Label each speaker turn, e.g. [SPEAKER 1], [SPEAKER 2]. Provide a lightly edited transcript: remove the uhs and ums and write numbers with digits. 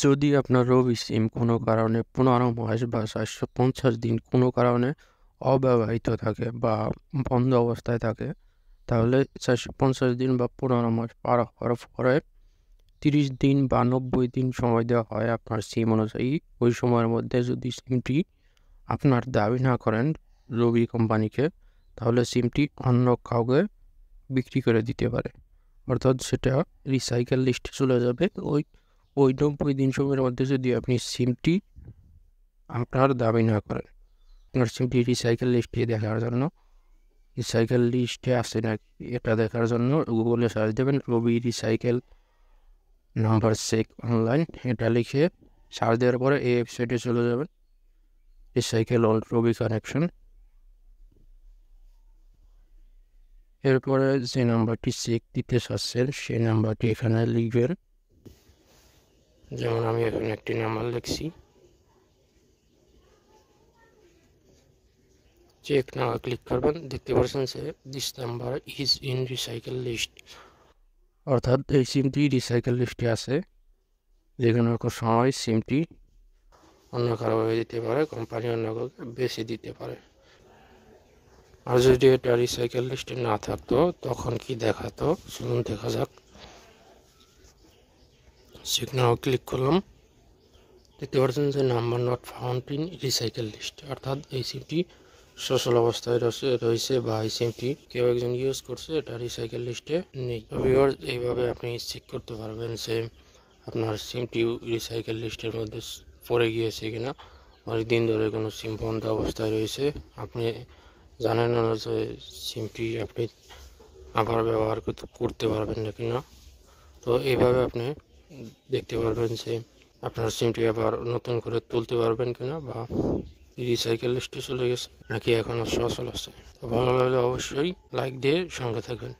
[SPEAKER 1] যদি আপনার রবি সিম কোনো কারণে 15 মাস বা 450 দিন কোনো কারণে অব্যবহৃত থাকে বা বন্ধ অবস্থায় থাকে, তাহলে 450 দিন বা 15 মাস পার হওয়ার পরে 30 দিন বা 90 দিন সময় দেওয়া হয় আপনার সিম অনুযায়ী। ওই সময়ের মধ্যে যদি সিমটি আপনার দাবি না করেন রবি কোম্পানিকে, তাহলে সিমটি অন্য কাউকে বিক্রি করে দিতে পারে। অর্থাৎ সেটা রিসাইকেল লিস্টে চলে যাবে। ওই ওই 90 দিন সময়ের মধ্যে যদি আপনি সিমটি আপনার দাবি না করেন, আপনার সিমটি রিসাইকেল লিস্টে দেখার জন্য, রিসাইকেল লিস্টে আছে নাকি এটা দেখার জন্য গুগলে সার্চ দেবেন রবি রিসাইকেল নাম্বার চেক অনলাইন, এটা লিখে সার্চ দেওয়ার পরে এই ওয়েবসাইটে চলে যাবেন, রিসাইকেল অন রবি কানেকশন। এরপরে যে নাম্বারটি চেক দিতে চাচ্ছেন সেই নাম্বারটি এখানে লিখবেন। যেমন আমি এখানে একটি নাম্বার লিখছি, চেক নাও ক্লিক করবেন। দেখতে পাচ্ছেন যে this number is in recycle list, অর্থাৎ এই সিমটি রিসাইকেল লিস্টে আছে। যে কোনো সময় সিমটি অন্য কারো হয়ে দিতে পারে, কোম্পানি অন্য কাউকে বেশি দিতে পারে। আর যদি এটা রিসাইকেল লিস্টে না থাকতো তখন কি দেখাতো চলুন দেখা যাক। চেক নাও ক্লিক করলাম। দেখতে পাচ্ছেন যে number not found in recycle list, অর্থাৎ এই সিমটি সচল অবস্থায় রয়েছে বা এই সিমটি কেউ একজন ইউজ করছে, এটা রিসাইকেল লিস্টে নেই। এইভাবে আপনি চেক করতে পারবেন যে আপনার সিমটি রিসাইকেল লিস্টের মধ্যে পড়ে গিয়েছে কিনা। অনেক দিন ধরে কোনো সিম বন্ধ অবস্থায় রয়েছে, আপনি জানেন না যে সিমটি আপনি আবার ব্যবহার করতে পারবেন না কিনা। তো এইভাবে আপনি দেখতে পারবেন যে আপনার সিমটি আবার নতুন করে তুলতে পারবেন কিনা, বা রিসাইকেল লিস্টে চলে গেছে নাকি এখনও সচল আছে। তো ভালো লাগলে অবশ্যই লাইক দিয়ে সঙ্গে থাকবেন।